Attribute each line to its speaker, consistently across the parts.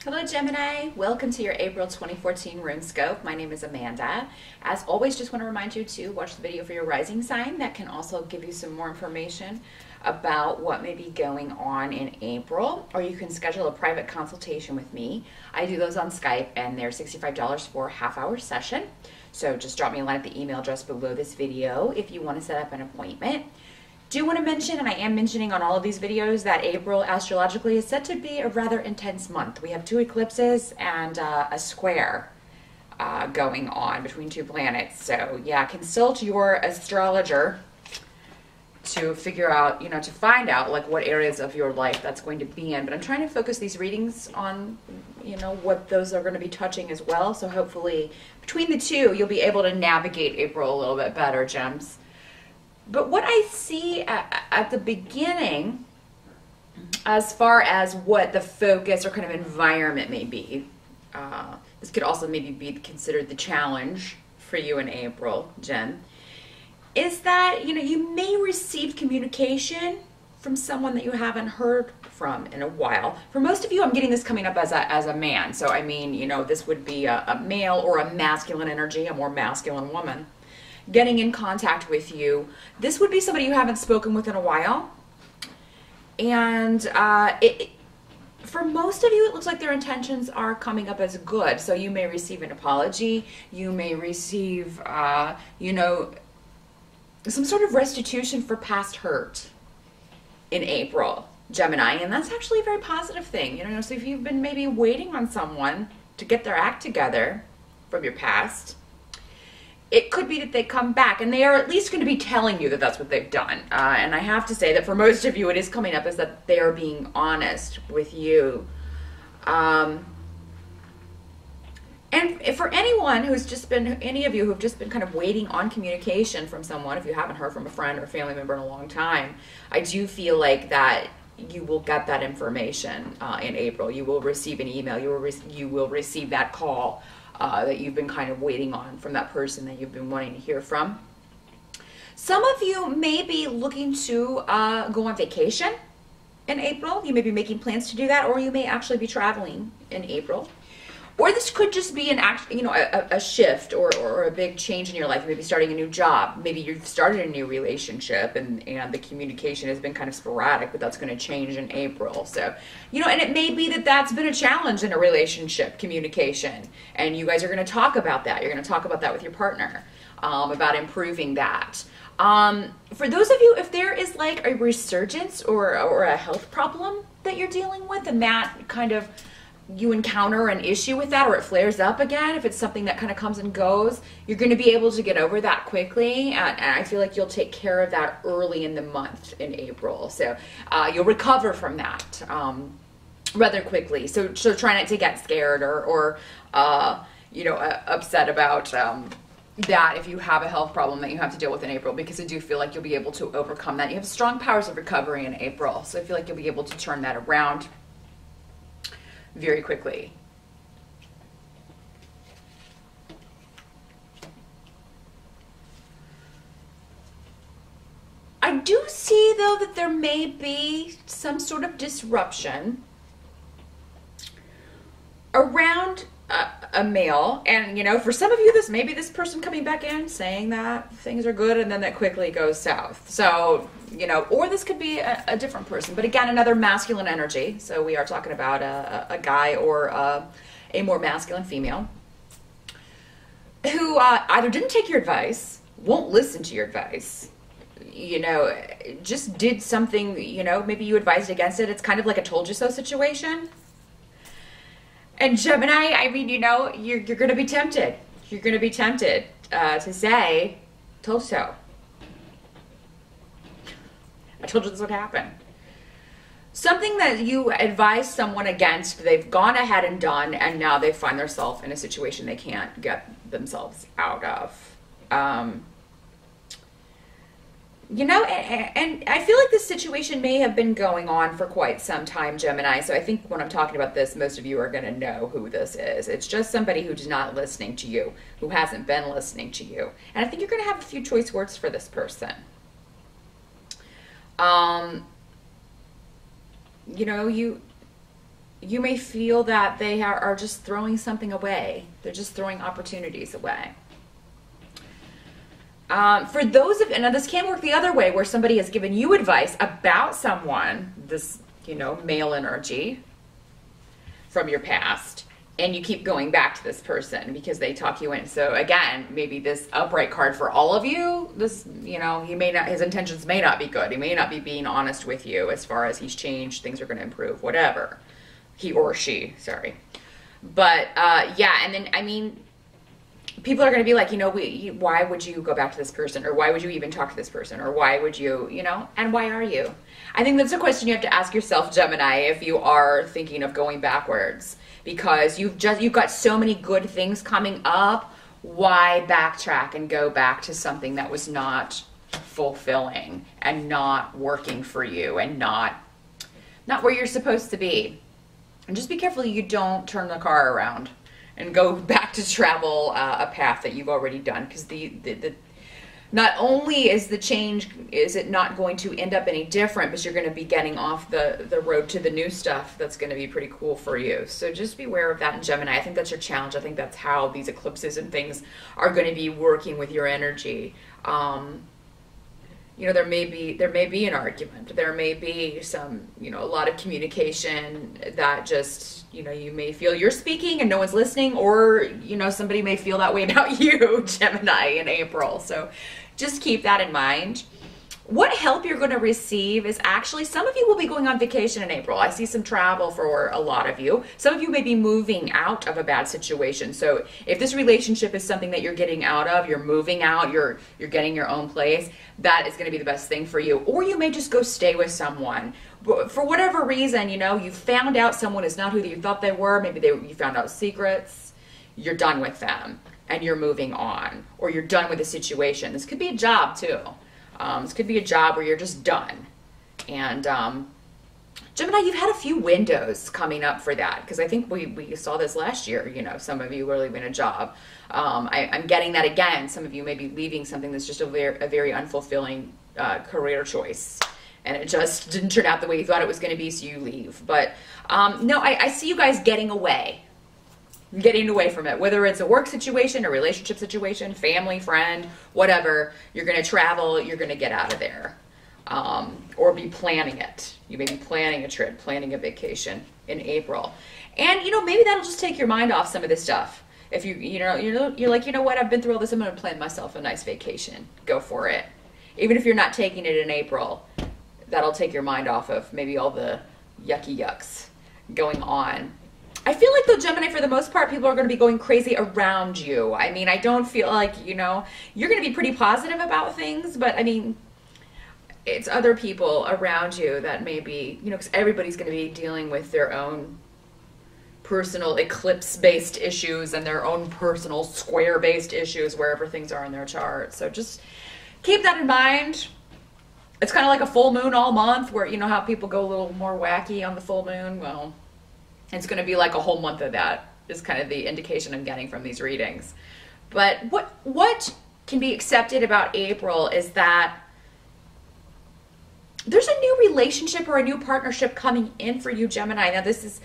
Speaker 1: Hello Gemini, welcome to your April 2014 Runescope. My name is Amanda. As always, just want to remind you to watch the video for your rising sign. That can also give you some more information about what may be going on in April, or you can schedule a private consultation with me. I do those on Skype and they're $65 for a half-hour session. So just drop me a line at the email address below this video if you want to set up an appointment. Do want to mention, and I am mentioning on all of these videos, that April astrologically is set to be a rather intense month. We have two eclipses and a square going on between two planets. So yeah, consult your astrologer to figure out, to find out like what areas of your life that's going to be in. But I'm trying to focus these readings on, what those are going to be touching as well. So hopefully between the two, you'll be able to navigate April a little bit better, gems. But what I see at the beginning, as far as what the focus or kind of environment may be, this could also maybe be considered the challenge for you in April, Jen, is that, you may receive communication from someone that you haven't heard from in a while. For most of you, I'm getting this coming up as a man. So, I mean, this would be a male or a masculine energy, a more masculine woman, getting in contact with you. This would be somebody you haven't spoken with in a while. And for most of you, it looks like their intentions are coming up as good. So you may receive an apology. You may receive, some sort of restitution for past hurt in April, Gemini. And that's actually a very positive thing. So if you've been maybe waiting on someone to get their act together from your past, it could be that they come back and they are at least going to be telling you that that's what they've done. And I have to say that for most of you, it is coming up as that they are being honest with you. And for anyone who's just been, any of you who've just been kind of waiting on communication from someone, if you haven't heard from a friend or a family member in a long time, I do feel like that you will get that information in April. You will receive an email. You will receive that call that you've been kind of waiting on from that person that you've been wanting to hear from. Some of you may be looking to go on vacation in April. You may be making plans to do that, or you may actually be traveling in April. Or this could just be a shift or a big change in your life. You may be starting a new job. Maybe you've started a new relationship and the communication has been kind of sporadic, but that's going to change in April. So, and it may be that that's been a challenge in a relationship, communication. And you guys are going to talk about that. You're going to talk about that with your partner, about improving that. For those of you, if there is like a resurgence or a health problem that you're dealing with, and that kind of, you encounter an issue with that, or it flares up again, if it's something that kind of comes and goes, you're going to be able to get over that quickly. And I feel like you'll take care of that early in the month in April. So you'll recover from that rather quickly. So try not to get scared or upset about that if you have a health problem that you have to deal with in April, because I do feel like you'll be able to overcome that. You have strong powers of recovery in April. So I feel like you'll be able to turn that around very quickly. I do see, though, that there may be some sort of disruption around a male. And, for some of you, this may be this person coming back in saying that things are good, and then that quickly goes south. So, or this could be a different person. But again, another masculine energy. So we are talking about a guy or a more masculine female who either didn't take your advice, won't listen to your advice, just did something, maybe you advised against it. It's kind of like a told you so situation. And Gemini, I mean, you're going to be tempted. You're going to be tempted to say, told you so. I told you this would happen. Something that you advised someone against, they've gone ahead and done, and now they find themselves in a situation they can't get themselves out of. And I feel like this situation may have been going on for quite some time, Gemini. So I think when I'm talking about this, most of you are going to know who this is. It's just somebody who's not listening to you, who hasn't been listening to you. And I think you're going to have a few choice words for this person. You you may feel that they are just throwing something away. They're just throwing opportunities away. For those of, and now this can work the other way, where somebody has given you advice about someone, this, male energy from your past, and you keep going back to this person because they talk you in. So again, maybe this upright card for all of you, this, he may not, his intentions may not be good. He may not be being honest with you as far as he's changed, things are going to improve, whatever. He or she, sorry. But yeah, and then, I mean, people are going to be like, why would you go back to this person? Or why would you even talk to this person? Or why would you, and why are you? I think that's a question you have to ask yourself, Gemini, if you are thinking of going backwards. Because you've got so many good things coming up. Why backtrack and go back to something that was not fulfilling and not working for you and not where you're supposed to be? And just be careful you don't turn the car around and go back to travel a path that you've already done, because not only is the change, is it not going to end up any different, but you're going to be getting off the road to the new stuff that's going to be pretty cool for you. So just be aware of that in Gemini. I think that's your challenge. I think that's how these eclipses and things are going to be working with your energy. There may be an argument. There may be some, a lot of communication that just, you may feel you're speaking and no one's listening, or, somebody may feel that way about you, Gemini, in April. So just keep that in mind. What help you're going to receive is actually, some of you will be going on vacation in April. I see some travel for a lot of you. Some of you may be moving out of a bad situation. So if this relationship is something that you're getting out of, you're moving out, you're getting your own place, that is going to be the best thing for you. Or you may just go stay with someone. For whatever reason, you found out someone is not who you thought they were. Maybe you found out secrets. You're done with them and you're moving on. Or you're done with the situation. This could be a job too. This could be a job where you're just done. And Gemini, you've had a few windows coming up for that, because I think we saw this last year. Some of you were leaving a job. I'm getting that again. Some of you may be leaving something that's just a very unfulfilling career choice. And it just didn't turn out the way you thought it was going to be, so you leave. But no, I see you guys getting away from it, whether it's a work situation, a relationship situation, family, friend, whatever. You're going to travel, you're going to get out of there, or be planning it. You may be planning a trip, planning a vacation in April. And, maybe that'll just take your mind off some of this stuff. If you're like, what, I've been through all this, I'm going to plan myself a nice vacation. Go for it. Even if you're not taking it in April, that'll take your mind off of maybe all the yucky yucks going on. I feel like, though, Gemini, for the most part, people are going to be going crazy around you. I mean, I don't feel like, you're going to be pretty positive about things, but I mean, it's other people around you that may be, because everybody's going to be dealing with their own personal eclipse-based issues and their own personal square-based issues wherever things are in their chart. So just keep that in mind. It's kind of like a full moon all month, where, how people go a little more wacky on the full moon. Well, it's going to be like a whole month of that, is kind of the indication I'm getting from these readings. But what can be accepted about April is that there's a new relationship or a new partnership coming in for you, Gemini. Now, this is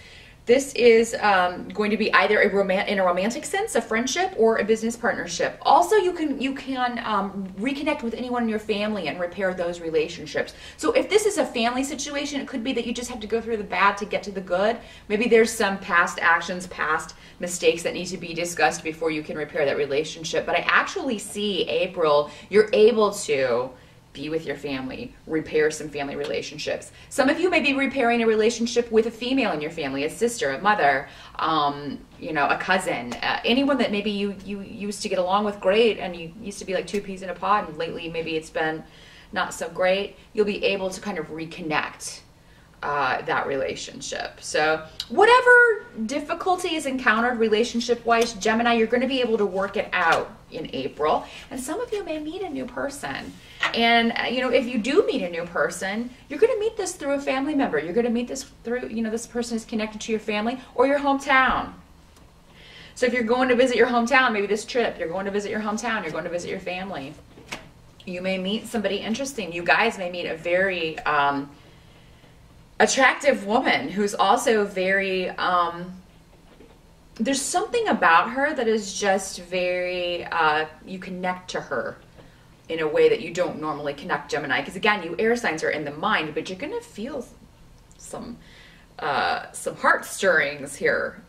Speaker 1: going to be either in a romantic sense, a friendship, or a business partnership. Also, you can reconnect with anyone in your family and repair those relationships. So if this is a family situation, it could be that you just have to go through the bad to get to the good. Maybe there's some past actions, past mistakes that need to be discussed before you can repair that relationship. But I actually see, April, you're able to be with your family, repair some family relationships. Some of you may be repairing a relationship with a female in your family, a sister, a mother, a cousin, anyone that maybe you used to get along with great, and you used to be like two peas in a pod, and lately maybe it's been not so great. You'll be able to kind of reconnect that relationship. So whatever difficulty is encountered relationship-wise, Gemini, you're going to be able to work it out in April. And some of you may meet a new person. And, if you do meet a new person, you're going to meet this through a family member. You're going to meet this through, this person is connected to your family or your hometown. So if you're going to visit your hometown, maybe this trip, you're going to visit your hometown, you're going to visit your family. You may meet somebody interesting. You guys may meet a attractive woman who's also very, there's something about her that is just very, you connect to her in a way that you don't normally connect, Gemini. Because again, you air signs are in the mind, but you're going to feel some heart stirrings here,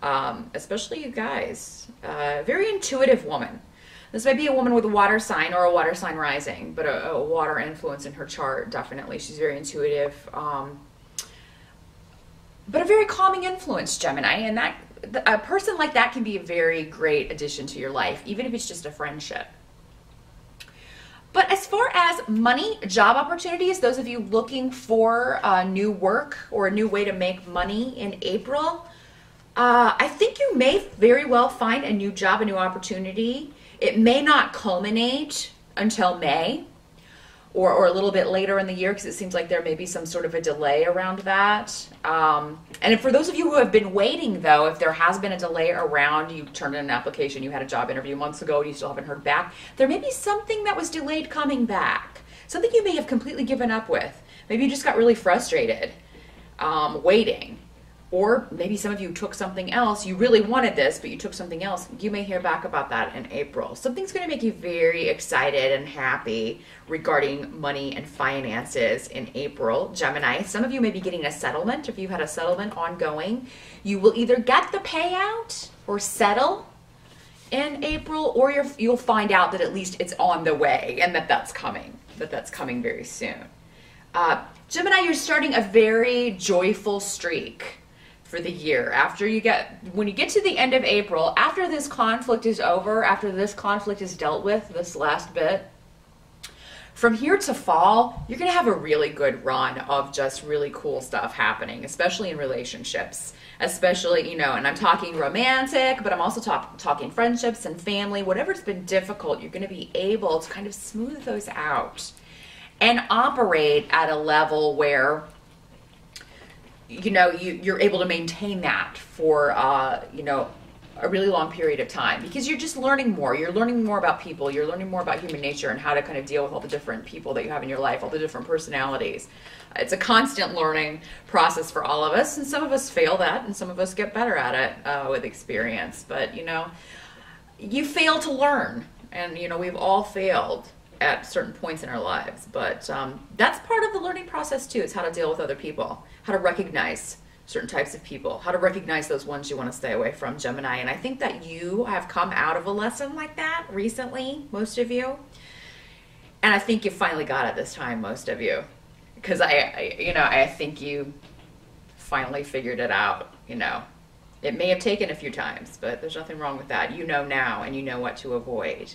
Speaker 1: especially you guys. Very intuitive woman. This might be a woman with a water sign or a water sign rising, but a water influence in her chart, definitely. She's very intuitive, but a very calming influence, Gemini. And that a person like that can be a very great addition to your life, even if it's just a friendship. But as far as money, job opportunities, those of you looking for new work or a new way to make money in April, I think you may very well find a new job, a new opportunity. It may not culminate until May or a little bit later in the year, because it seems like there may be some sort of a delay around that. And for those of you who have been waiting, though, if there has been a delay around, you turned in an application, you had a job interview months ago, and you still haven't heard back, there may be something that was delayed coming back, something you may have completely given up with. Maybe you just got really frustrated waiting. Or maybe some of you took something else. You really wanted this, but you took something else. You may hear back about that in April. Something's going to make you very excited and happy regarding money and finances in April, Gemini. Some of you may be getting a settlement. If you've had a settlement ongoing, you will either get the payout or settle in April, or you'll find out that at least it's on the way and that's coming very soon. Gemini, you're starting a very joyful streak for the year. When you get to the end of April, after this conflict is over, after this conflict is dealt with, this last bit, from here to fall, you're going to have a really good run of just really cool stuff happening, especially in relationships, especially, and I'm talking romantic, but I'm also talking friendships and family. Whatever's been difficult, you're going to be able to kind of smooth those out and operate at a level where you're able to maintain that for, a really long period of time, because you're just learning more. You're learning more about people. You're learning more about human nature and how to kind of deal with all the different people that you have in your life, all the different personalities. It's a constant learning process for all of us, and some of us fail that, and some of us get better at it with experience. But, you fail to learn, and, we've all failed at certain points in our lives, but that's part of the learning process too. Is how to deal with other people, how to recognize certain types of people, how to recognize those ones you want to stay away from, Gemini. And I think that you have come out of a lesson like that recently, most of you, and I think you finally got it this time, most of you, because I think you finally figured it out. It may have taken a few times, but there's nothing wrong with that. You know now, and you know what to avoid.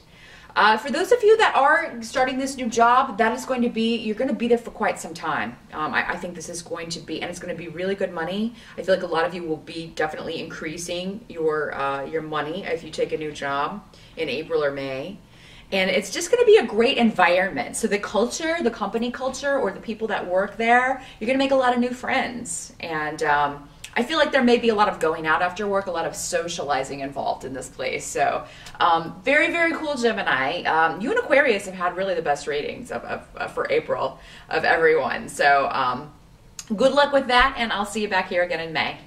Speaker 1: For those of you that are starting this new job, you're going to be there for quite some time. I think this is going to be, and it's going to be really good money. I feel like a lot of you will be definitely increasing your money if you take a new job in April or May. And it's just going to be a great environment. So the culture, the company culture, or the people that work there, you're going to make a lot of new friends. And I feel like there may be a lot of going out after work, a lot of socializing involved in this place. So very, very cool, Gemini. You and Aquarius have had really the best ratings for April of everyone. So good luck with that, and I'll see you back here again in May.